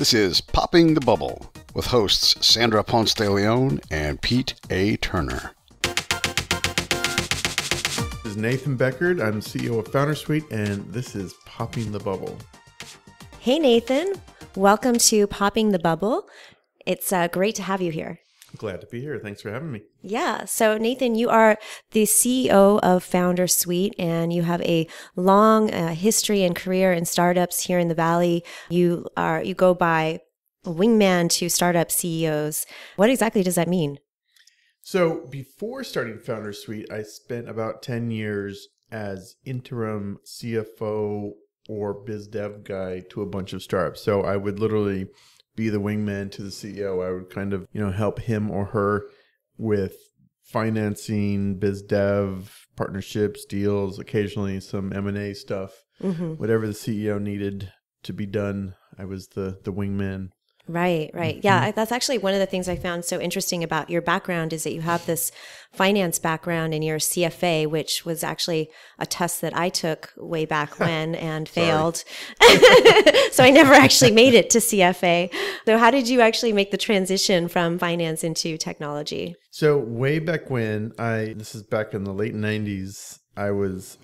This is Popping the Bubble with hosts Sandra Ponce de Leon and Pete A. Turner. This is Nathan Beckord. I'm CEO of Founder Suite, and this is Popping the Bubble. Hey, Nathan. Welcome to Popping the Bubble. It's great to have you here. Glad to be here. Thanks for having me. Yeah. So, Nathan, you are the CEO of Founder Suite, and you have a long history and career in startups here in the Valley. You go by Wingman to startup CEOs. What exactly does that mean? So before starting Founder Suite, I spent about 10 years as interim CFO or biz dev guy to a bunch of startups. So I would literally be the wingman to the CEO. I would kind of, help him or her with financing, biz dev, partnerships, deals, occasionally some M&A stuff. Mm-hmm. Whatever the CEO needed to be done, I was the wingman. Right. Mm-hmm. Yeah, that's actually one of the things I found so interesting about your background is that you have this finance background and you're a CFA, which was actually a test that I took way back when and failed. So I never actually made it to CFA. So how did you actually make the transition from finance into technology? So way back when, this is back in the late 90s, I was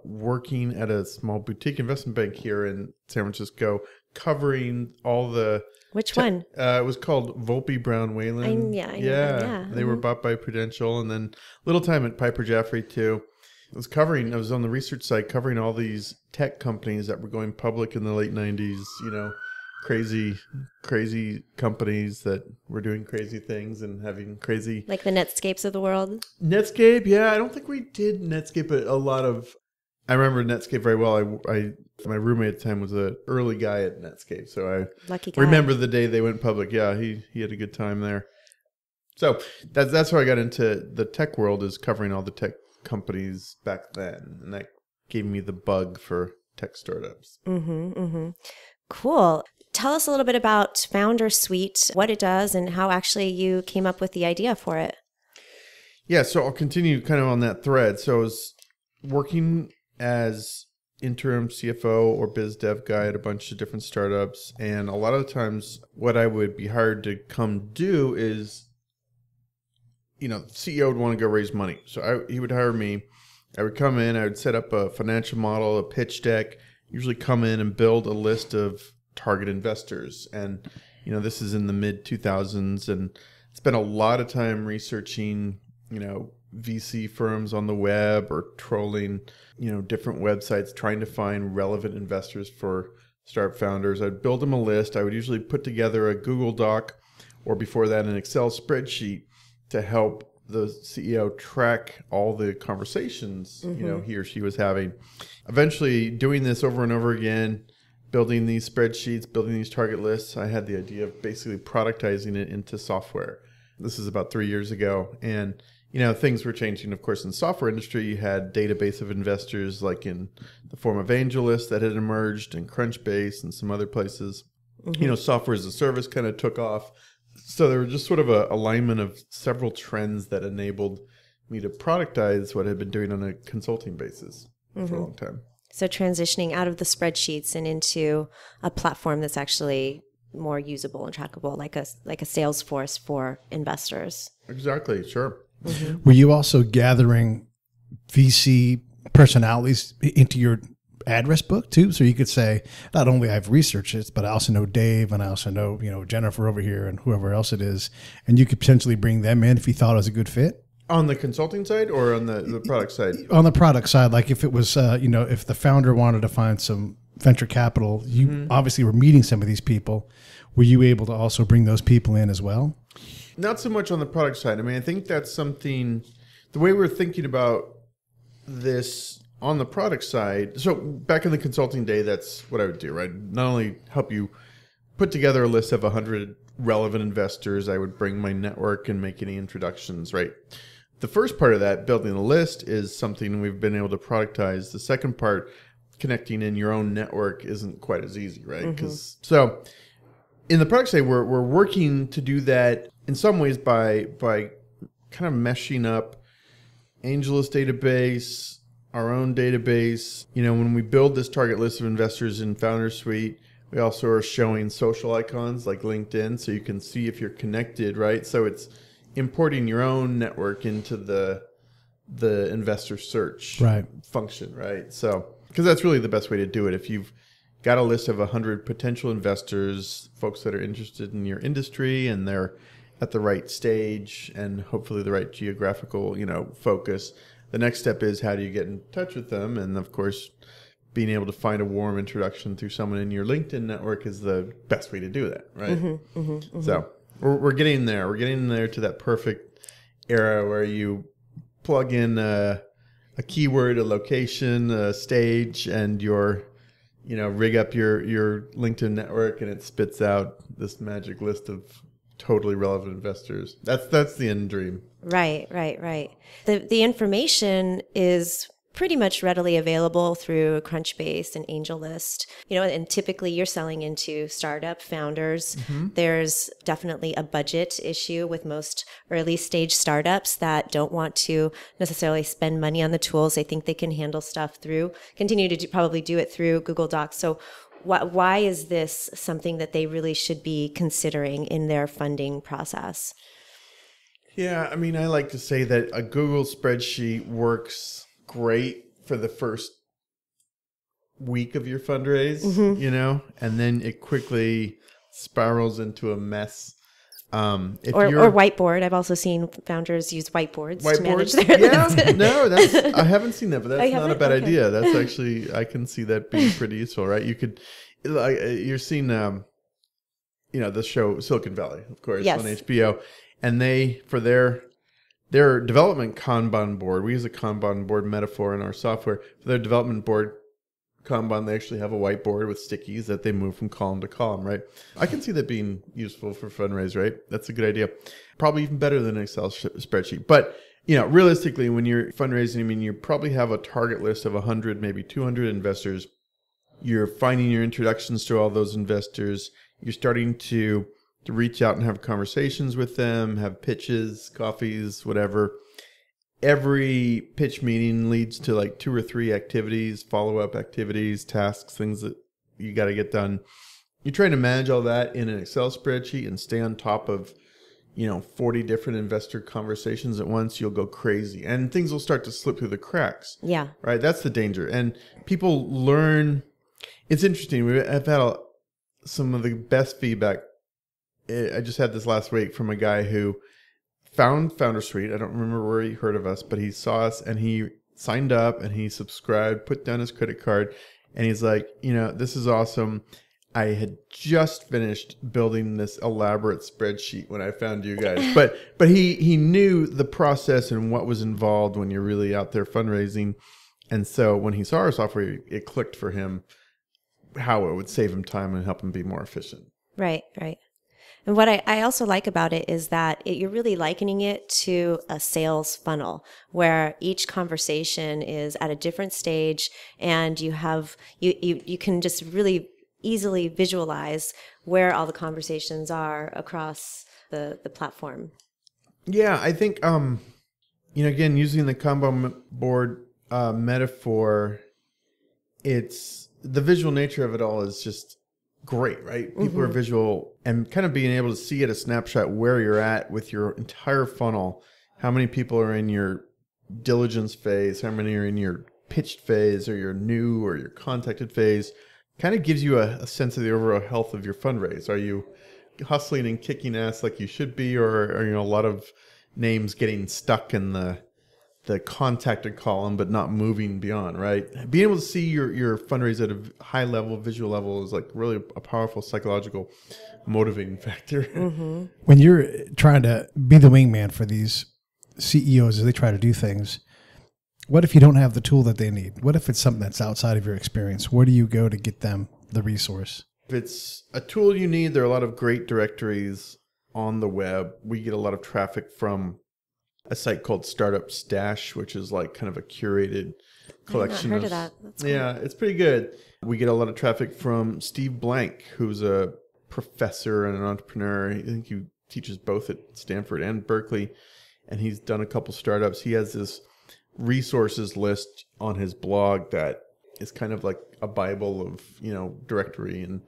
working at a small boutique investment bank here in San Francisco, covering all the... Which one? It was called Volpe Brown Whalen. I know them. They were bought by Prudential, and then little time at Piper Jaffray too. I was on the research side covering all these tech companies that were going public in the late 90s, crazy companies that were doing crazy things and having crazy... Like the Netscapes of the world? Netscape, yeah. I don't think we did Netscape, but a lot of... I remember Netscape very well. My roommate at the time was an early guy at Netscape, so I Lucky guy. Remember the day they went public. Yeah, he had a good time there. So that's how I got into the tech world, is covering all the tech companies back then, and that gave me the bug for tech startups. Cool. Tell us a little bit about Founder Suite, what it does, and how actually you came up with the idea for it. Yeah, so I'll continue kind of on that thread. So I was working as interim CFO or biz dev guy at a bunch of different startups. And a lot of the times what I would be hired to come do is, the CEO would want to go raise money. So he would hire me. I would come in, I would set up a financial model, a pitch deck, usually come in and build a list of target investors. And, this is in the mid 2000s, and spent a lot of time researching, VC firms on the web or trolling, different websites, trying to find relevant investors for startup founders. I'd build them a list. I would usually put together a Google Doc, or before that, an Excel spreadsheet to help the CEO track all the conversations, he or she was having. Eventually, doing this over and over again, building these spreadsheets, building these target lists, I had the idea of basically productizing it into software. This is about 3 years ago. And things were changing, of course, in the software industry. You had database of investors like in the form of AngelList that had emerged, and Crunchbase and some other places. Software as a service kind of took off. So there was just sort of a alignment of several trends that enabled me to productize what I had been doing on a consulting basis for a long time. So transitioning out of the spreadsheets and into a platform that's actually more usable and trackable, like a Salesforce for investors. Exactly, sure. Were you also gathering VC personalities into your address book too? So you could say, not only I've researched it, but I also know Dave, and I also know, Jennifer over here and whoever else it is. And you could potentially bring them in if you thought it was a good fit. On the consulting side or on the product side? On the product side, like if it was, if the founder wanted to find some venture capital, you obviously were meeting some of these people. Were you able to also bring those people in as well? Not so much on the product side. I mean, I think that's something, the way we're thinking about this on the product side. So back in the consulting day, that's what I would do, right? Not only help you put together a list of 100 relevant investors, I would bring my network and make any introductions, right? The first part of that, building a list, is something we've been able to productize. The second part, connecting in your own network, isn't quite as easy, right? So in the product side, we're working to do that in some ways by kind of meshing up AngelList database, our own database. When we build this target list of investors in Founder Suite, we We also are showing social icons like LinkedIn so you can see if you're connected, right? So it's importing your own network into the investor search function, right? So, because that's really the best way to do it. If you've got a list of 100 potential investors, folks that are interested in your industry and they're at the right stage and hopefully the right geographical, focus, the next step is how do you get in touch with them? And of course, being able to Find a warm introduction through someone in your LinkedIn network is the best way to do that, right? So we're getting there. We're getting there to that perfect era where you plug in a keyword, a location, a stage, and rig up your LinkedIn network, and it spits out this magic list of totally relevant investors. That's the end dream. Right. The information is pretty much readily available through Crunchbase and AngelList. And typically you're selling into startup founders. There's definitely a budget issue with most early stage startups that don't want to necessarily spend money on the tools. They think they can handle stuff continue to probably do it through Google Docs. So why is this something that they really should be considering in their funding process? Yeah, I mean, I like to say that a Google spreadsheet works great for the first week of your fundraise, and then it quickly spirals into a mess. Or whiteboard. I've also seen founders use whiteboards to manage their I haven't seen that, but that's not a bad idea. That's actually, I can see that being pretty useful, right? You could, you're seeing, the show Silicon Valley, of course, on HBO, and they, for their development Kanban board, we use a Kanban board metaphor in our software. For their development board Kanban, they actually have a whiteboard with stickies that they move from column to column, right? I can see that being useful for fundraise, right? That's a good idea. Probably even better than an Excel spreadsheet. But, realistically, when you're fundraising, you probably have a target list of 100, maybe 200 investors. You're finding your introductions to all those investors. You're starting to reach out and have conversations with them, have pitches, coffees, whatever. Every pitch meeting leads to like 2 or 3 activities, follow-up activities, tasks, things that you got to get done. You're trying to manage all that in an Excel spreadsheet and stay on top of, 40 different investor conversations at once. You'll go crazy and things will start to slip through the cracks. Yeah. Right. That's the danger. And people learn. It's interesting. I've had some of the best feedback. I just had this last week from a guy who found Founder Suite. I don't remember where he heard of us, but he saw us and he signed up and he subscribed, put down his credit card, and he's like, this is awesome. I had just finished building this elaborate spreadsheet when I found you guys. But he knew the process and what was involved when you're really out there fundraising. And so when he saw our software, it clicked for him how it would save him time and help him be more efficient. Right. And what I also like about it is that you're really likening it to a sales funnel where each conversation is at a different stage, and you can just really easily visualize where all the conversations are across the platform. Yeah, I think again, using the Kanban board metaphor, it's the visual nature of it all is just great, right? People are visual, and kind of being able to see at a snapshot where you're at with your entire funnel, how many people are in your diligence phase, how many are in your pitched phase or your new or your contacted phase, kind of gives you a sense of the overall health of your fundraise. Are you hustling and kicking ass like you should be, or are a lot of names getting stuck in the contacted column but not moving beyond, right? Being able to see your fundraise at a high level, visual level is like really a powerful psychological motivating factor. When you're trying to be the wingman for these CEOs as they try to do things, what if you don't have the tool that they need? What if it's something that's outside of your experience? Where do you go to get them the resource? If it's a tool you need, there are a lot of great directories on the web. We get a lot of traffic from a site called Startup Stash, which is like kind of a curated collection. I've not heard of that. That's cool. Yeah, it's pretty good. We get a lot of traffic from Steve Blank, who's a professor and an entrepreneur. I think he teaches both at Stanford and Berkeley, and he's done a couple startups. He has this resources list on his blog that is kind of like a Bible of, directory and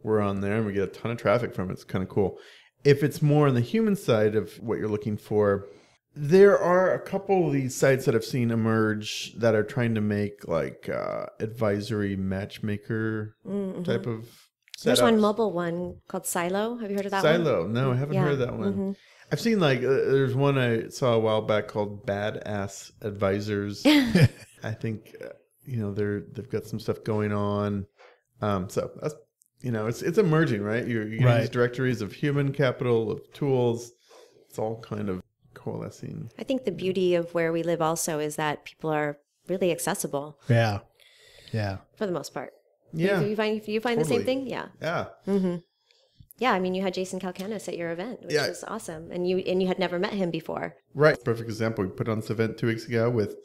we're on there and we get a ton of traffic from it. It's kind of cool. If it's more on the human side of what you're looking for, there are a couple of these sites that I've seen emerge that are trying to make like advisory matchmaker type of setups. There's one mobile one called Silo. Have you heard of that one? Silo. No, I haven't heard of that one. I've seen like there's one I saw a while back called Badass Advisors. I think they've got some stuff going on. So that's it's emerging, right? You're getting these directories of human capital, of tools. It's all kind of coalescing. I think the beauty of where we live also is that people are really accessible. Yeah. For the most part. Yeah. Do you find the same thing? Yeah. Yeah. Mm-hmm. Yeah, I mean, you had Jason Calacanis at your event, which was awesome, and you had never met him before. Right. Perfect example. We put on this event 2 weeks ago with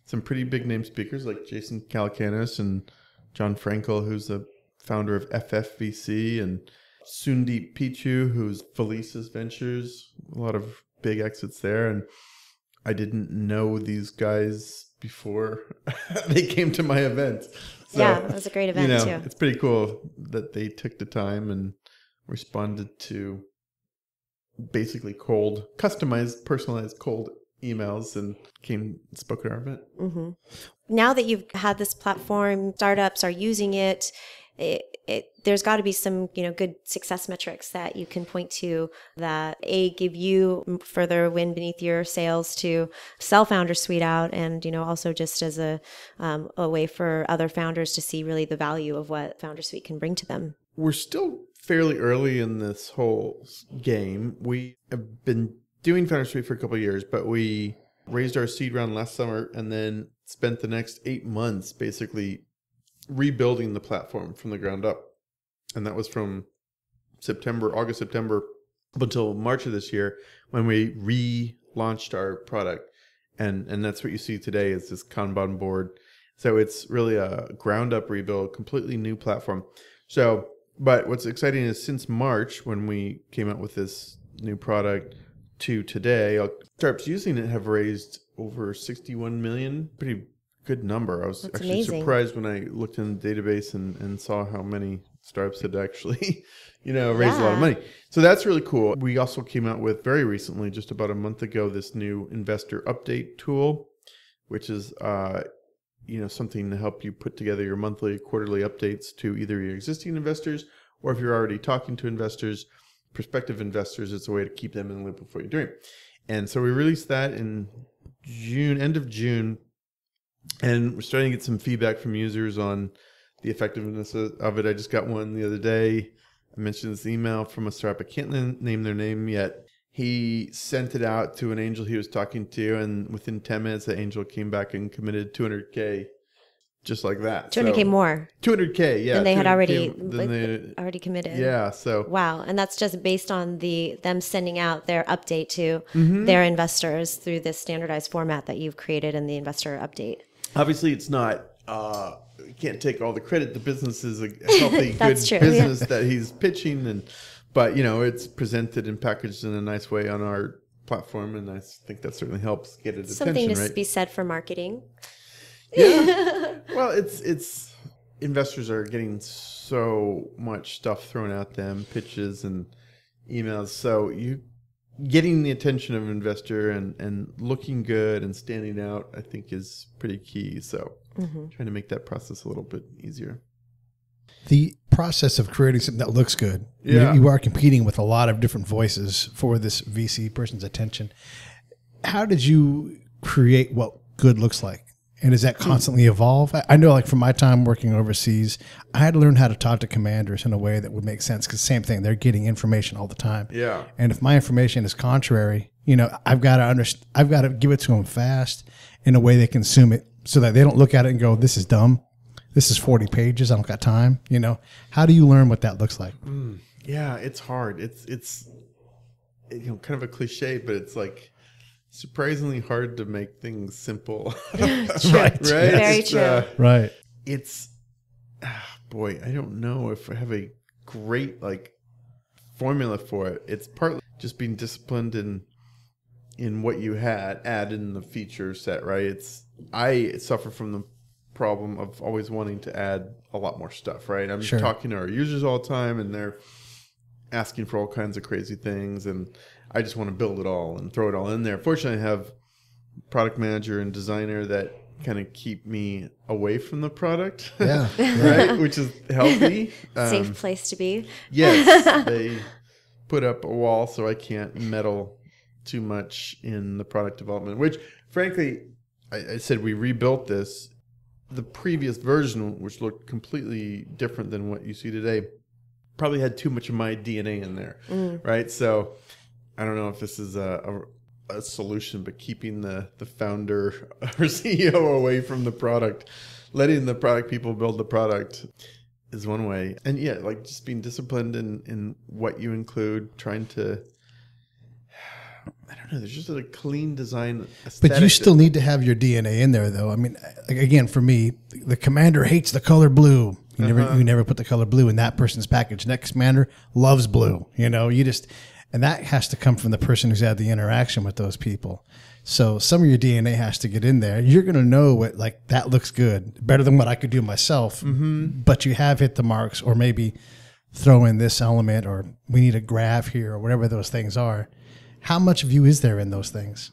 some pretty big name speakers like Jason Calacanis and John Frankel, who's the founder of FFVC, and Sundeep Pichu, who's Felice's Ventures. A lot of big exits there, and I didn't know these guys before they came to my event. So, yeah, it was a great event too. It's pretty cool that they took the time and responded to basically cold, customized, personalized cold emails and spoke at our event. Mm-hmm. Now that you've had this platform, startups are using it. There's got to be some, good success metrics that you can point to that give you further wind beneath your sails to sell Founder Suite out, and also just as a way for other founders to see really the value of what Founder Suite can bring to them. We're still fairly early in this whole game. We have been doing Founder Suite for a couple of years, but we raised our seed round last summer and then spent the next 8 months basically rebuilding the platform from the ground up. And that was from August, September, up until March of this year when we relaunched our product. And that's what you see today is this Kanban board. So it's really a ground up rebuild, completely new platform. But what's exciting is since March, when we came out with this new product, to today, startups using it have raised over 61 million. Pretty good number. I was actually surprised when I looked in the database and saw how many startups had actually, raised a lot of money. So that's really cool. We also came out with very recently, just about a month ago, this new investor update tool, which is something to help you put together your monthly, quarterly updates to either your existing investors, or if you're already talking to investors, prospective investors, it's a way to keep them in the loop of what you're doing. And so we released that in end of June, and we're starting to get some feedback from users on the effectiveness of it. I just got one the other day. I mentioned this email from a startup. I can't name their name yet. He sent it out to an angel he was talking to, and within 10 minutes, the angel came back and committed $200K, just like that. $200K more. $200K, yeah. And they had already committed. Yeah, so. Wow, and that's just based on them sending out their update to their investors through this standardized format that you've created in the investor update. Obviously, it's not. You can't take all the credit. The business is a healthy, good business that he's pitching, but it's presented and packaged in a nice way on our platform, and I think that certainly helps get it attention. Something to be said for marketing. Yeah. Well, it's investors are getting so much stuff thrown at them, pitches and emails. So you getting the attention of an investor and looking good and standing out, I think, is pretty key. So trying to make that process a little bit easier. The process of creating something that looks good. Yeah. You are competing with a lot of different voices for this VC person's attention. How did you create what good looks like? And does that constantly evolve? I know, like from my time working overseas, I had to learn how to talk to commanders in a way that would make sense. Because same thing, they're getting information all the time. Yeah. And if my information is contrary, I've got to give it to them fast in a way they consume it, so that they don't look at it and go, "This is dumb. This is 40 pages. I don't got time." How do you learn what that looks like? Yeah, it's hard. It's kind of a cliche, but it's like surprisingly hard to make things simple. Right. Very true. Right. It's, boy, I don't know if I have a great formula for it. It's partly just being disciplined in what you add in the feature set, right? I suffer from the problem of always wanting to add a lot more stuff, right? I'm Sure. talking to our users all the time, and they're asking for all kinds of crazy things, and I just want to build it all and throw it all in there. Fortunately, I have product manager and designer that kind of keep me away from the product, Yeah. right? Which is healthy. Safe place to be. Yes, they put up a wall so I can't meddle too much in the product development, which frankly, I said we rebuilt this. The previous version, which looked completely different than what you see today, probably had too much of my DNA in there, right? So I don't know if this is a solution, but keeping the founder or CEO away from the product, letting the product people build the product is one way. And yeah, like just being disciplined in what you include, trying to, I don't know, there's just a clean design aesthetic. But you still need to have your DNA in there, though. I mean, again, for me, the commander hates the color blue. You never put the color blue in that person's package. Next commander loves blue. And that has to come from the person who's had the interaction with those people. So some of your DNA has to get in there. You're going to know what, like, that looks good, better than what I could do myself. But you have hit the marks, or maybe throw in this element, or we need a graph here, or whatever those things are. How much of you is there in those things?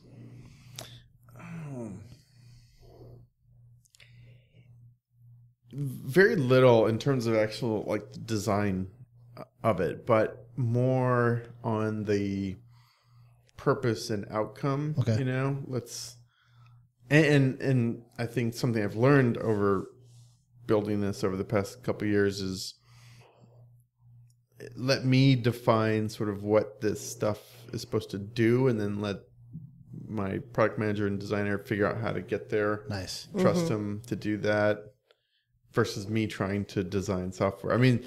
Very little in terms of actual like design of it, but more on the purpose and outcome. Okay. And I think something I've learned over building this over the past couple of years is let me define sort of what this stuff is supposed to do, and then let my product manager and designer figure out how to get there. Nice. Trust them to do that versus me trying to design software. I mean,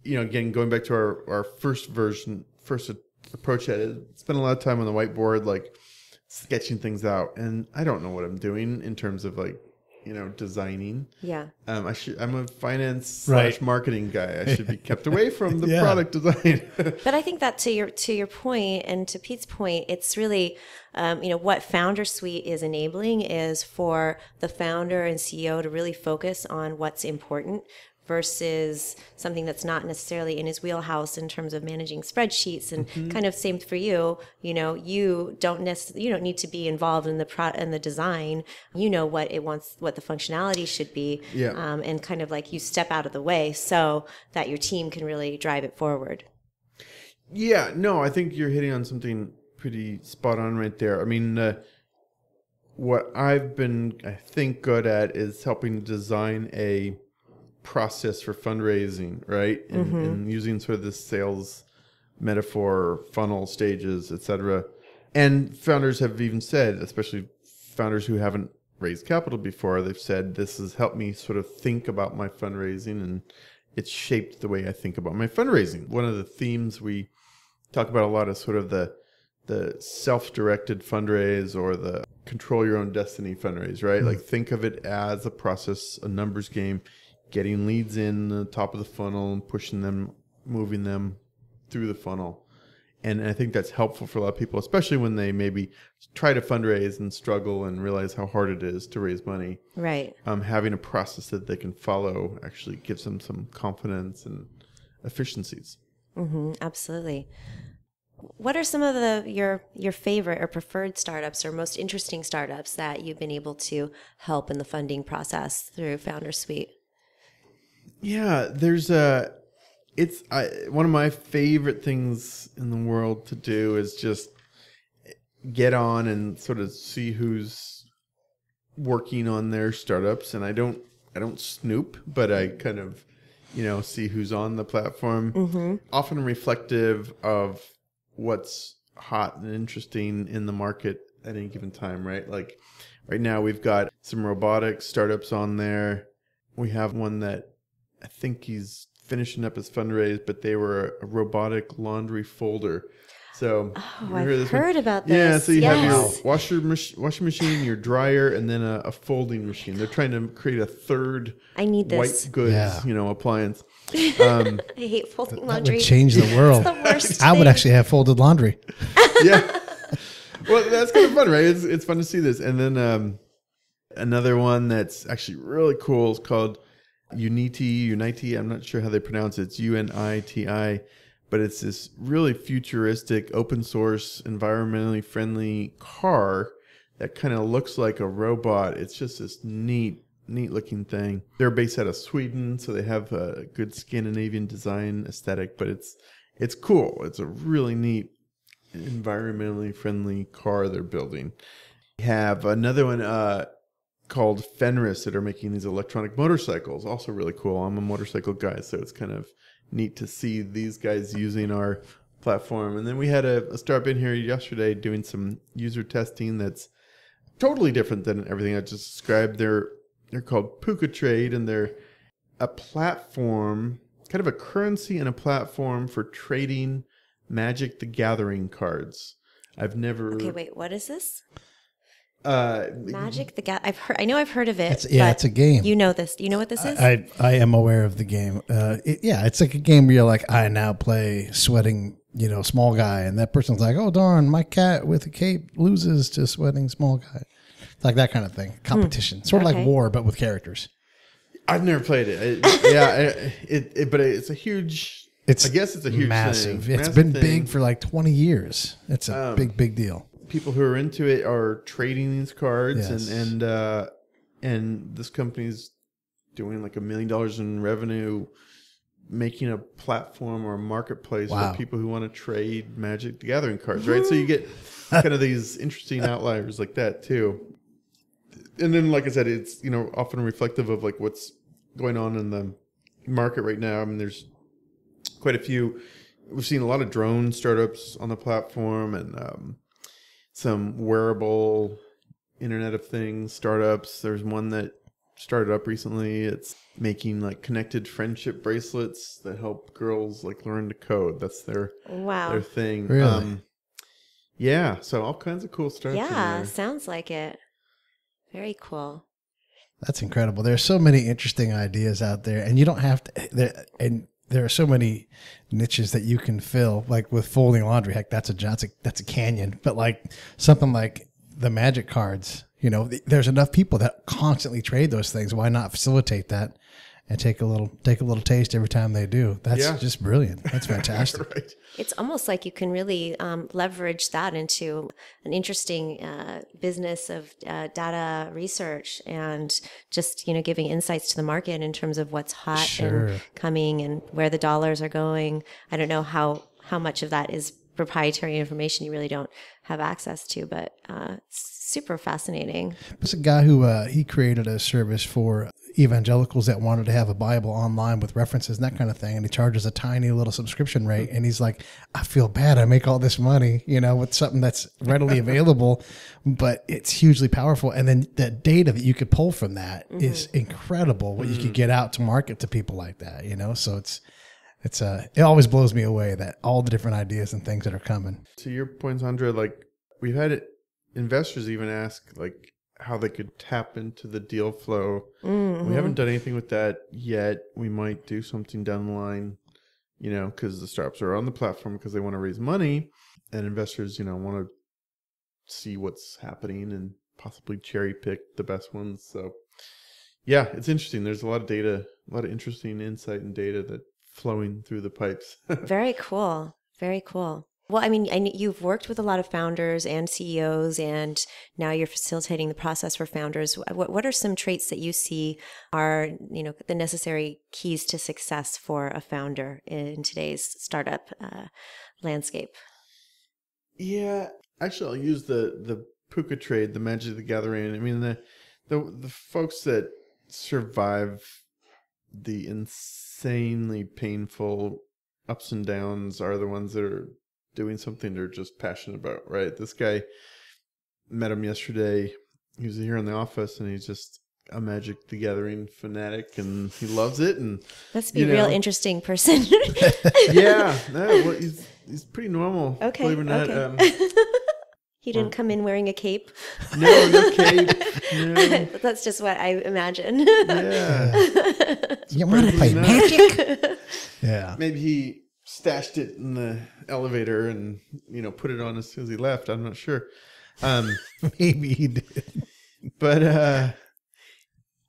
again, going back to our first approach at it, spent a lot of time on the whiteboard, like sketching things out. And I don't know what I'm doing in terms of like, designing. Yeah. I'm a finance Right. / marketing guy. I should be kept away from the Yeah. product design. But I think that to your point, and to Pete's point, it's really, what Founder Suite is enabling is for the founder and CEO to really focus on what's important versus something that's not necessarily in his wheelhouse in terms of managing spreadsheets, and kind of same for you. You don't need to be involved in the design. What it wants, what the functionality should be, and kind of like you step out of the way so that your team can really drive it forward. Yeah, no, I think you're hitting on something pretty spot on right there. I mean, what I've been, I think, good at is helping design a process for fundraising, right? And using sort of this sales metaphor, funnel stages, etc. And founders have even said, especially founders who haven't raised capital before, they've said, this has helped me sort of think about my fundraising, and it's shaped the way I think about my fundraising. One of the themes we talk about a lot is sort of the self-directed fundraise, or the control your own destiny fundraise, right? Like think of it as a process, a numbers game, getting leads in the top of the funnel and pushing them, moving them through the funnel. And I think that's helpful for a lot of people, especially when they maybe try to fundraise and struggle and realize how hard it is to raise money. Right. Having a process that they can follow actually gives them some confidence and efficiencies. Absolutely. What are some of your favorite or preferred startups or most interesting startups that you've been able to help in the funding process through Founder Suite? Yeah, there's one of my favorite things in the world to do is just get on and sort of see who's working on their startups. And I don't snoop, but I kind of, see who's on the platform, often reflective of what's hot and interesting in the market at any given time, right? Like right now we've got some robotics startups on there. We have one that I think he's finishing up his fundraise, but they were a robotic laundry folder. So I've heard about this. Yeah, so you have your washing machine, your dryer, and then a folding machine. They're trying to create a third white goods, appliance. I hate folding That laundry. would change the world. It's the worst I would thing. actually have folded laundry. Yeah. Well, that's kind of fun, right? It's fun to see this. And then Another one that's actually really cool is called Uniti. I'm not sure how they pronounce it. It's UNITI, but it's this really futuristic, open source, environmentally friendly car that kind of looks like a robot. It's just this neat looking thing. They're based out of Sweden, so they have a good Scandinavian design aesthetic, but it's cool. It's a really neat, environmentally friendly car they're building. We have another one called Fenris that are making these electronic motorcycles. Also really cool. I'm a motorcycle guy, so it's kind of neat to see these guys using our platform. And then we had a startup in here yesterday doing some user testing that's totally different than everything I just described. They're called Puka Trade, and they're a platform, kind of a currency and a platform for trading Magic the Gathering cards. I've never... Okay, wait, what is this? Magic the Gathering. I've heard of it. It's a game. You know this. You know what this is? I am aware of the game. It's like a game where you're like, I now play sweating, small guy, and that person's like, oh darn, my cat with a cape loses to sweating small guy. It's like that kind of thing. Competition, sort of like war, but with characters. I've never played it. But it's a huge. I guess it's a huge massive. Thing. It's been big for like 20 years. It's a big deal. People who are into it are trading these cards, yes. and this company's doing like $1 million in revenue, making a platform or a marketplace for people who want to trade Magic the Gathering cards, right? So you get kind of these interesting outliers like that too. And then, like I said, it's often reflective of like what's going on in the market right now. I mean, there's quite a few. We've seen a lot of drone startups on the platform, and some wearable Internet of Things startups. There's one that started up recently. It's making like connected friendship bracelets that help girls like learn to code. That's their thing. Really? So all kinds of cool stuff. Yeah, sounds like it. Very cool. That's incredible. There's so many interesting ideas out there, and you don't have to. There are so many niches that you can fill, like with folding laundry. Heck, that's a canyon. But like something like the Magic cards, there's enough people that constantly trade those things. Why not facilitate that and take a little taste every time they do? That's just brilliant. That's fantastic. Right. It's almost like you can really leverage that into an interesting business of data research and just, giving insights to the market in terms of what's hot and coming and where the dollars are going. I don't know how much of that is proprietary information you really don't have access to, but it's super fascinating. There's a guy who he created a service for evangelicals that wanted to have a Bible online with references and that kind of thing, and he charges a tiny little subscription rate, and he's like, I feel bad, I make all this money with something that's readily available, but it's hugely powerful. And then the data that you could pull from that is incredible, what you could get out to market to people like that. So it always blows me away that all the different ideas and things that are coming. To your point, Sandra, like we've had investors even ask like how they could tap into the deal flow. We haven't done anything with that yet. We might do something down the line, because the startups are on the platform because they want to raise money, and investors, want to see what's happening and possibly cherry pick the best ones. So yeah, it's interesting. There's a lot of data, a lot of interesting insight and data that flowing through the pipes. Very cool. Very cool. Well, I mean, you've worked with a lot of founders and CEOs, and now you're facilitating the process for founders. What are some traits that you see are, the necessary keys to success for a founder in today's startup landscape? Yeah, actually, I'll use the Puka Trade, the Magic the Gathering. I mean, the folks that survive the insanely painful ups and downs are the ones that are doing something they're just passionate about, right? This guy, met him yesterday. He was here in the office, and he's just a Magic the Gathering fanatic, and he loves it. And must be a real interesting person. Yeah, well, he's pretty normal. Okay, believe it or not. okay. He didn't come in wearing a cape. No cape. No. That's just what I imagine. Yeah. You want to play Magic? Yeah. Maybe he stashed it in the elevator and put it on as soon as he left. I'm not sure. Maybe he did. But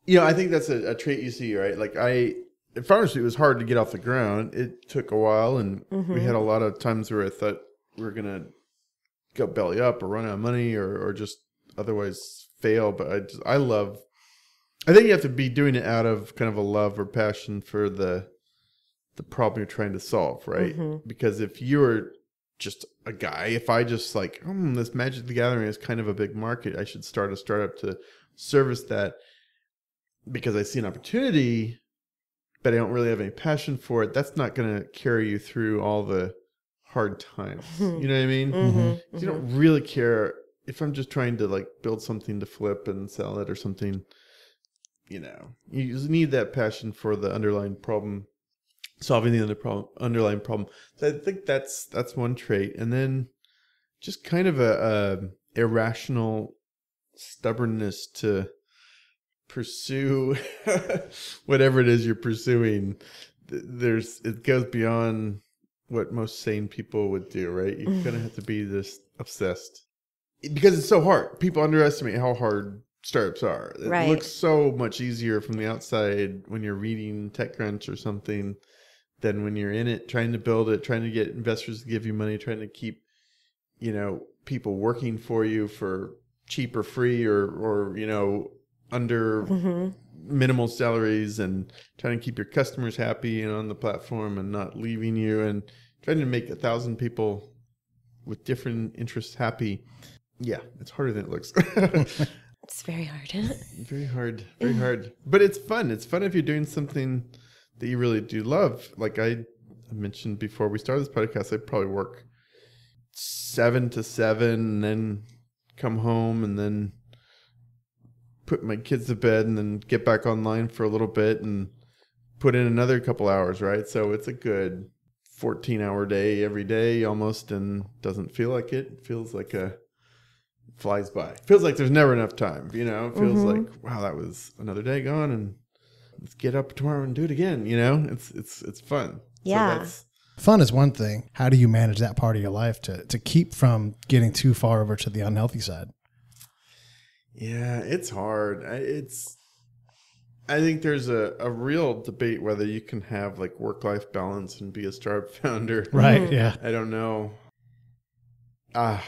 I think that's a trait you see, right? Like at Founders Suite, it was hard to get off the ground. It took a while, and we had a lot of times where I thought we were going to go belly up or run out of money or just otherwise fail. But I think you have to be doing it out of kind of a love or passion for the problem you're trying to solve, right? Because if you're just a guy, if I just like, this Magic the Gathering is kind of a big market, I should start a startup to service that because I see an opportunity, but I don't really have any passion for it. That's not going to carry you through all the hard times. You know what I mean? You don't really care if I'm just trying to like build something to flip and sell it or something. You just need that passion for the underlying problem, solving the underlying problem. So I think that's one trait. And then just kind of a irrational stubbornness to pursue whatever it is you're pursuing. It goes beyond what most sane people would do, right? You're going to have to be this obsessed because it's so hard. People underestimate how hard startups are. It looks so much easier from the outside when you're reading TechCrunch or something than when you're in it, trying to build it, trying to get investors to give you money, trying to keep, people working for you for cheap or free or under minimal salaries, and trying to keep your customers happy and on the platform and not leaving you, and trying to make 1,000 people with different interests happy. Yeah, it's harder than it looks. It's very hard. Very hard. Very hard. But it's fun. It's fun if you're doing something that you really do love. Like I mentioned before we started this podcast, I probably work 7 to 7 and then come home and then put my kids to bed and then get back online for a little bit and put in another couple hours, right? So it's a good 14-hour day every day almost, and doesn't feel like it. It feels like flies by. It feels like there's never enough time, It feels like, wow, that was another day gone, and let's get up tomorrow and do it again, It's fun. Yeah. So fun is one thing. How do you manage that part of your life to keep from getting too far over to the unhealthy side? Yeah, it's hard. I think there's a real debate whether you can have like work-life balance and be a startup founder. Right, yeah. I don't know. I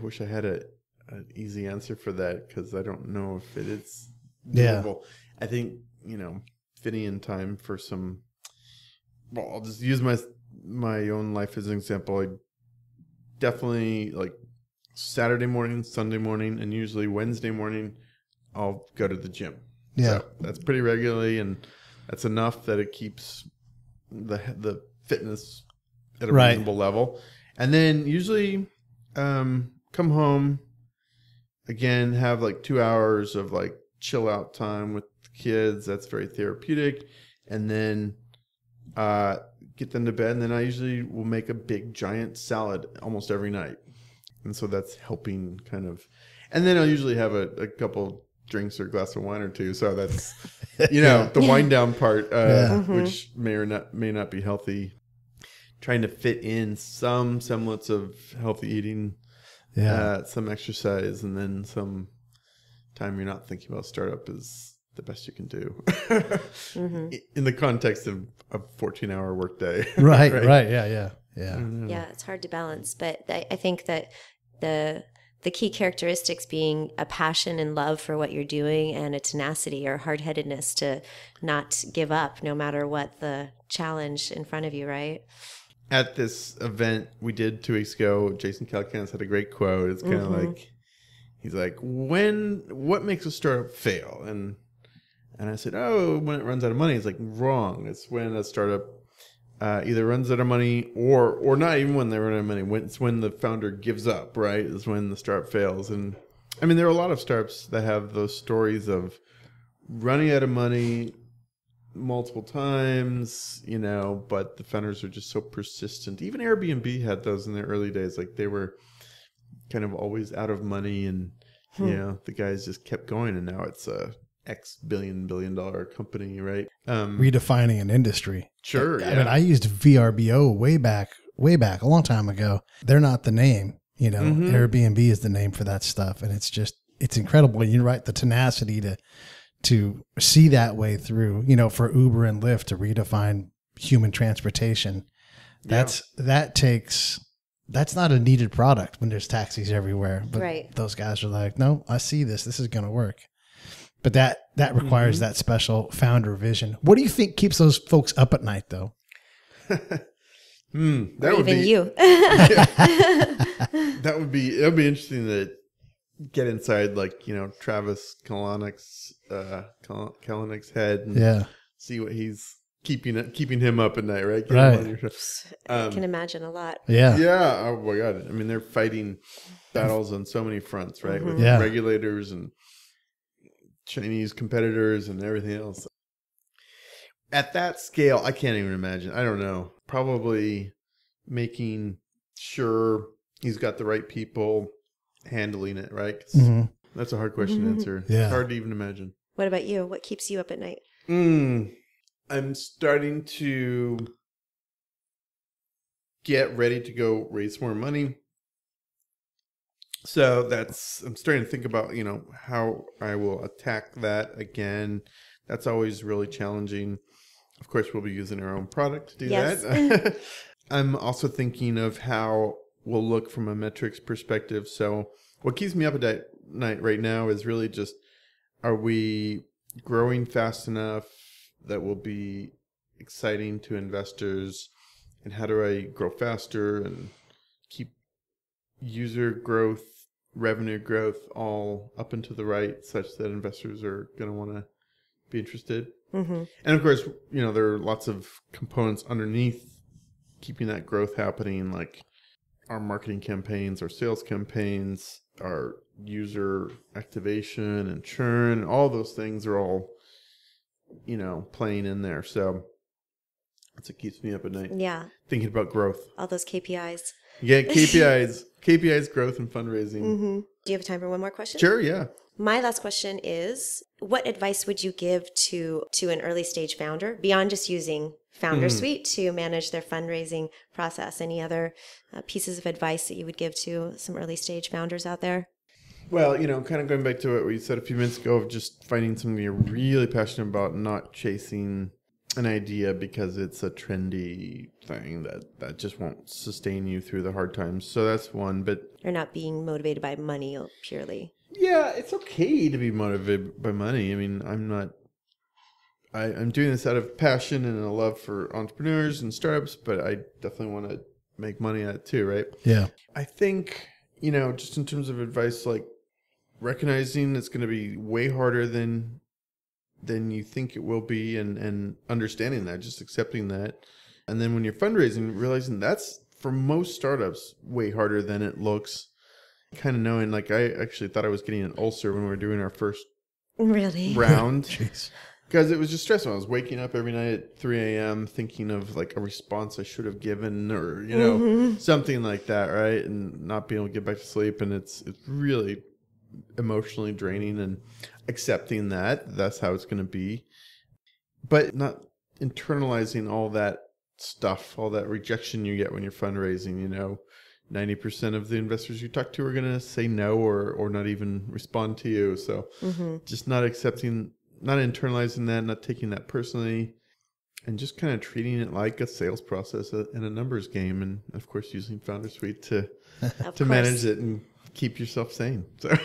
wish I had an easy answer for that because I don't know if it is doable. I think, fitting in time for some, I'll just use my own life as an example. I definitely like Saturday morning, Sunday morning, and usually Wednesday morning, I'll go to the gym. Yeah. So that's pretty regularly, and that's enough that it keeps the fitness at a reasonable level. And then usually come home, again, have like 2 hours of like chill out time with the kids. That's very therapeutic. And then get them to bed. And then I usually will make a big giant salad almost every night. And so that's helping kind of. And then I'll usually have a couple drinks or a glass of wine or two. So that's, the wind down part, which may not be healthy. Trying to fit in some semblance of healthy eating, some exercise, and then some time you're not thinking about startup is the best you can do in the context of a 14-hour workday. Right. Yeah. Yeah, it's hard to balance, but I think that the key characteristics being a passion and love for what you're doing and a tenacity or hard-headedness to not give up no matter what the challenge in front of you, right? At this event we did 2 weeks ago, Jason Calacanis had a great quote. It's kind of like, he's like, what makes a startup fail? And I said, when it runs out of money. It's like, wrong. It's when a startup either runs out of money or not even when they run out of money. It's when the founder gives up, right? It's when the startup fails. And I mean, there are a lot of startups that have those stories of running out of money multiple times, but the founders are just so persistent. Even Airbnb had those in their early days. Like they were kind of always out of money, and the guys just kept going, and now it's a X billion company, right? Redefining an industry. Sure. I mean, I used VRBO way back, a long time ago. They're not the name, Airbnb is the name for that stuff. And it's incredible. You're right. The tenacity to see that way through, for Uber and Lyft to redefine human transportation. That's not a needed product when there's taxis everywhere. But right. Those guys are like, no, I see this. This is going to work. But that requires that special founder vision. What do you think keeps those folks up at night, though? That would even be you. That would be interesting to get inside, like, Travis Kalanick's head and see what he's keeping him up at night, right? I can imagine a lot. Yeah. Yeah. Oh my God. I mean, they're fighting battles on so many fronts, right? With regulators and Chinese competitors and everything else. At that scale, I can't even imagine. I don't know. Probably making sure he's got the right people handling it, right? That's a hard question to answer. Yeah. It's hard to even imagine. What about you? What keeps you up at night? I'm starting to get ready to go raise more money. So I'm starting to think about, how I will attack that again. That's always really challenging. Of course, we'll be using our own product to do that. I'm also thinking of how we'll look from a metrics perspective. So what keeps me up at night right now is really just, are we growing fast enough that will be exciting to investors? And how do I grow faster and keep user growth, revenue growth all up and to the right, such that investors are going to want to be interested? And of course, there are lots of components underneath keeping that growth happening, like our marketing campaigns, our sales campaigns, our user activation and churn. All those things are all, playing in there. So that's what keeps me up at night. Yeah. Thinking about growth. All those KPIs. Yeah, KPIs, growth and fundraising. Do you have time for one more question? Sure, yeah. My last question is, what advice would you give to an early stage founder beyond just using Founder Suite to manage their fundraising process? Any other pieces of advice that you would give to some early stage founders out there? Well, kind of going back to what we said a few minutes ago of just finding something you're really passionate about, not chasing an idea because it's a trendy thing that just won't sustain you through the hard times. So that's one. But or not being motivated by money purely. Yeah, it's okay to be motivated by money. I mean, I'm doing this out of passion and a love for entrepreneurs and startups, but I definitely want to make money at it too, right? Yeah. I think, just in terms of advice, like recognizing it's going to be way harder than you think it will be, and understanding that, just accepting that. And then when you're fundraising, realizing that's, for most startups, way harder than it looks. Kind of knowing, like, I actually thought I was getting an ulcer when we were doing our first round. Jeez. Because it was just stressful. I was waking up every night at 3 a.m. thinking of like a response I should have given, or, something like that, right? And not being able to get back to sleep. And it's really emotionally draining, and accepting that's how it's going to be. But not internalizing all that stuff, all that rejection you get when you're fundraising, 90% of the investors you talk to are going to say no or not even respond to you. So just not accepting, not internalizing that, not taking that personally, and just kind of treating it like a sales process and a numbers game. And of course, using Founder Suite to manage it and keep yourself sane. So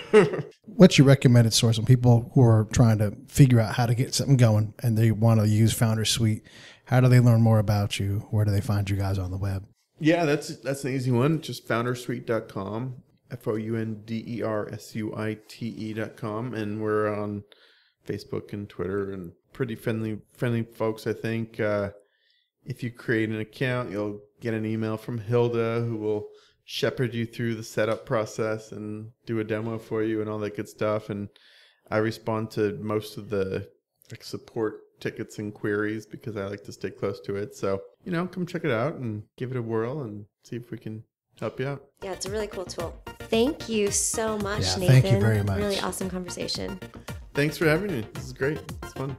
what's your recommended source on people who are trying to figure out how to get something going and they want to use Founder Suite? How do they learn more about you? Where do they find you guys on the web? Yeah, that's an easy one. Just foundersuite.com, foundersuite.com. And we're on Facebook and Twitter, and pretty friendly folks, I think. If you create an account, you'll get an email from Hilda, who will shepherd you through the setup process and do a demo for you and all that good stuff. And I respond to most of the support tickets and queries because I like to stay close to it. So, come check it out and give it a whirl and see if we can help you out. Yeah, it's a really cool tool. Thank you so much, Yeah, Nathan. thank you very much. Really awesome conversation. Thanks for having me. This is great. It's fun.